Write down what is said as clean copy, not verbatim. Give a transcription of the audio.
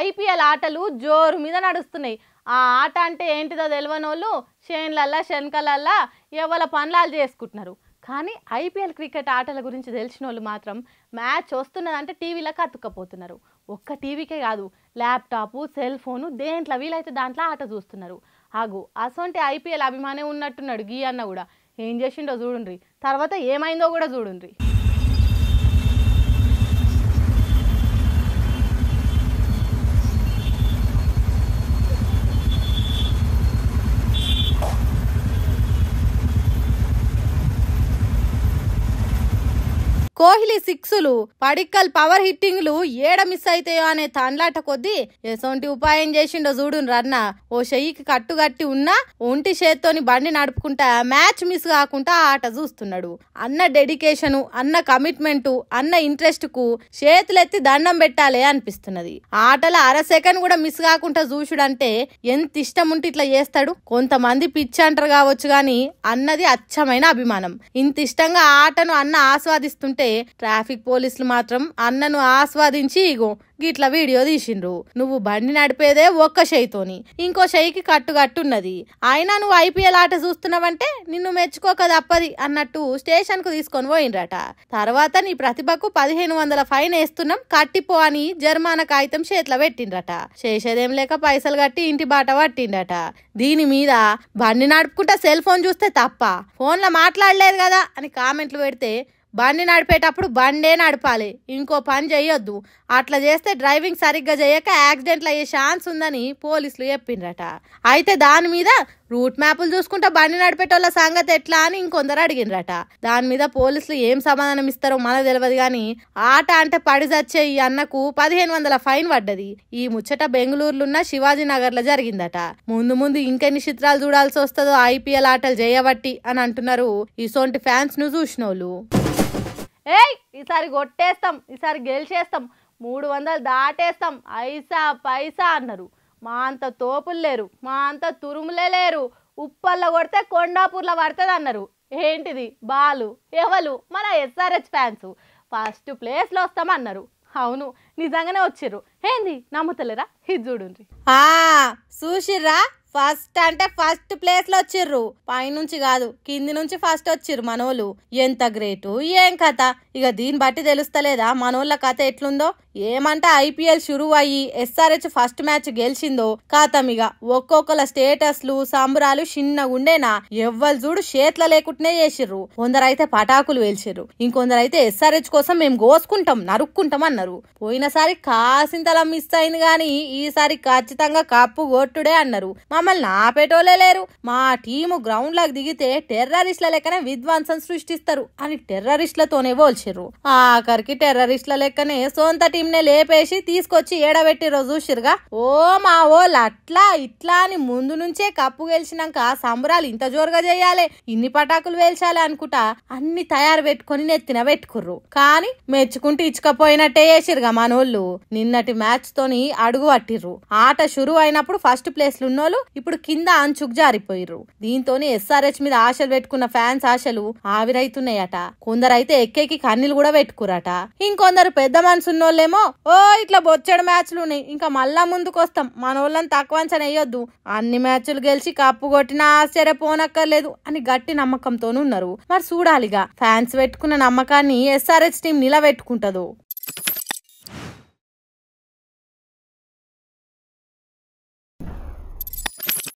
IPL ఆటలు జోరు మీద నడుస్తున్నాయి. ఆ ఆట అంటే ఏంటిదో తెలియనోళ్ళు షేన్లల్లా శనకలల్లా ఎవల పనులాలు చేసుకుంటున్నారు. కానీ ఐపీఎల్ క్రికెట్ ఆటల గురించి తెలిసిన వాళ్ళు మాత్రం మ్యాచ్ వస్తున్నదంటే టీవీలకు అతుక్కపోతున్నారు. ఒక్క టీవీకే కాదు, ల్యాప్టాప్, సెల్ ఫోను దేంట్లో వీలైతే దాంట్లో ఆట చూస్తున్నారు. అసొంటి ఐపీఎల్ అభిమానే ఉన్నట్టున్నాడు గీ అన్న కూడా. ఏం చేసిండో చూడుండ్రి, తర్వాత ఏమైందో కూడా చూడుండ్రి. కోహ్లీ సిక్సులు, పడిక్కల్ పవర్ హిట్టింగ్లు ఏడ మిస్ అయితాయో అనే తండ్లాట కొద్దీ ఎసొంటి ఉపాయం చేసిండో చూడున్ రన్న. ఓ చెయ్యికి కట్టుగట్టి ఉన్నా ఒంటి చేత్తోని బండి నడుపుకుంటా మ్యాచ్ మిస్ కాకుండా ఆట చూస్తున్నాడు. అన్న డెడికేషను, అన్న కమిట్మెంటు, అన్న ఇంట్రెస్ట్ కు చేతులెత్తి దండం పెట్టాలి అనిపిస్తున్నది. ఆటలో అర సెకండ్ కూడా మిస్ కాకుండా చూసుడంటే ఎంత ఇష్టం ఉంటే ఇట్లా చేస్తాడు. కొంతమంది పిచ్చి అంటారు కావచ్చు గాని అన్నది అచ్చమైన అభిమానం. ఇంత ఇష్టంగా ఆటను అన్న ఆస్వాదిస్తుంటే ట్రాఫిక్ పోలీసులు మాత్రం అన్నను ఆస్వాదించి ఇగో గిట్ల వీడియో తీసిండ్రు. నువ్వు బండి నడిపేదే ఒక్క చెయ్యితోని, ఇంకో చెయ్యికి కట్టున్నది, అయినా నువ్వు ఐపీఎల్ ఆట చూస్తున్నావంటే నిన్ను మెచ్చుకోక తప్పది అన్నట్టు స్టేషన్ కు తీసుకొని పోయిండ్రట. తర్వాత నీ ప్రతిభకు 1500 ఫైన్ వేస్తున్నాం కట్టిపో అని జర్మానా కాగితం చేతిలో పెట్టిండ్రట. చేసేదేం లేక పైసలు కట్టి ఇంటి బాట పట్టిండట. దీని మీద బండి నడుపుకుంటా సెల్ ఫోన్ చూస్తే తప్ప, ఫోన్లో మాట్లాడలేదు కదా అని కామెంట్లు పెడితే బండి నడిపేటప్పుడు బండే నడపాలి, ఇంకో పని చేయొద్దు, అట్లా చేస్తే డ్రైవింగ్ సరిగ్గా చేయక యాక్సిడెంట్లు అయ్యే ఛాన్స్ ఉందని పోలీసులు చెప్పిండ్రట. అయితే దాని మీద రూట్ మ్యాప్లు చూసుకుంటా బండి నడిపేటోళ్ళ సంగతి ఎట్లా అని ఇంకొందరు అడిగిండ్రట. దాని మీద పోలీసులు ఏం సమాధానం ఇస్తారో మనకు తెలియదు గాని ఆట అంటే పడి చచ్చే ఈ అన్నకు 1500 ఫైన్ పడ్డది. ఈ ముచ్చట బెంగళూరులున్న శివాజీనగర్ లో జరిగిందట. ముందు ముందు ఇంకెన్ని చిత్రాలు చూడాల్సి వస్తుందో ఐపీఎల్ ఆటలు చేయబట్టి అని అంటున్నారు ఇసోంటి ఫ్యాన్స్ ను చూసినోళ్ళు. ఈసారి కొట్టేస్తాం, ఈసారి గెలిచేస్తాం, 300 దాటేస్తాం, ఐసా పైసా అన్నారు. మా అంత తోపులు లేరు, మా అంత తురుములే లేరు, ఉప్పల్లో కొడితే కొండాపూర్లో పడుతుంది అన్నారు. ఏంటిది బాలు ఎవరు? మన ఎస్ఆర్హెచ్ ఫ్యాన్స్. ఫస్ట్ ప్లేస్లో వస్తామన్నారు. అవును, నిజంగానే వచ్చిర్రు. ఏంది నమ్ముతలేరా? ఇది చూడండి. చూసిర్రా, ఫస్ట్ అంటే ఫస్ట్ ప్లేస్ లో వచ్చిర్రు. పైనుంచి కాదు కింది నుంచి ఫస్ట్ వచ్చిర్రు మనోళ్ళు. ఎంత గ్రేటు, ఏం కథ. ఇక దీన్ని బట్టి తెలుస్తలేదా మనోళ్ళ కథ ఎట్లుందో? ఏమంటే ఐపీఎల్ షురూ అయ్యి ఎస్ఆర్హెచ్ ఫస్ట్ మ్యాచ్ గెలిచిందో కాతం ఇక ఒక్కొక్కల స్టేటస్లు సంబరాలు చిన్నగుండేనా. ఎవ్వరు చూడు చేతుల లేకుండానే చేసిర్రు. కొందరైతే పటాకులు వేల్చిర్రు, ఇంకొందరైతే ఎస్ఆర్హెచ్ కోసం మేము గోసుకుంటాం నరుక్కుంటాం అన్నారు. పోయినసారి కాసింతలా మిస్ అయింది గాని ఈసారి ఖచ్చితంగా కప్పు కొట్టుడే అన్నారు. మమ్మల్ని ఆపేటోలే లేరు. మా టీము గ్రౌండ్ లకు దిగితే టెర్రరిస్ట్ల లెక్కనే విధ్వంసం సృష్టిస్తారు అని టెర్రరిస్ట్లతోనే పోల్చిర్రు. ఆఖరికి టెర్రరిస్ట్ల లెక్కనే సొంత టీంనే లేపేసి తీసుకొచ్చి ఏడబెట్టిరో చూసిరుగా. ఓ మా ఓళ్ళు అట్లా ఇట్లా అని ముందు నుంచే కప్పు గెలిచినాక సంబరాలు ఇంత జోరుగా చేయాలి, ఇన్ని పటాకులు వేల్చాలి అనుకుంటా అన్ని తయారు పెట్టుకుని నెత్తిన పెట్టుకుర్రు. కానీ మెచ్చుకుంటూ ఇచ్చుకపోయినట్టే చేసిరుగా మనోళ్ళు. నిన్నటి మ్యాచ్ తోని అడుగు పట్టిర్రు. ఆట షురూ అయినప్పుడు ఫస్ట్ ప్లేస్ ఉన్నోళ్ళు ఇప్పుడు కింద అంచుకు జారిపోయిర్రు. దీంతోనే ఎస్ఆర్హెచ్ మీద ఆశలు పెట్టుకున్న ఫ్యాన్స్ ఆశలు ఆవిరైతున్నాయట. కొందరైతే ఎక్కేకి కన్నీలు కూడా పెట్టుకురట. ఇంకొందరు పెద్ద మనసున్నోళ్ళేమో ఓ ఇట్లా బొచ్చెడు మ్యాచ్లు ఉన్నాయి, ఇంకా మళ్ళా ముందుకు వస్తాం, మనోళ్ళని తక్కువ అంచనా వేయొద్దు, అన్ని మ్యాచ్లు గెలిచి కప్పు కొట్టినా ఆశ్చర్యపోనక్కర్లేదు అని గట్టి నమ్మకంతో ఉన్నారు. మరి చూడాలిగా ఫ్యాన్స్ పెట్టుకున్న నమ్మకాన్ని ఎస్ఆర్హెచ్ టీం నిలబెట్టుకుంటదో.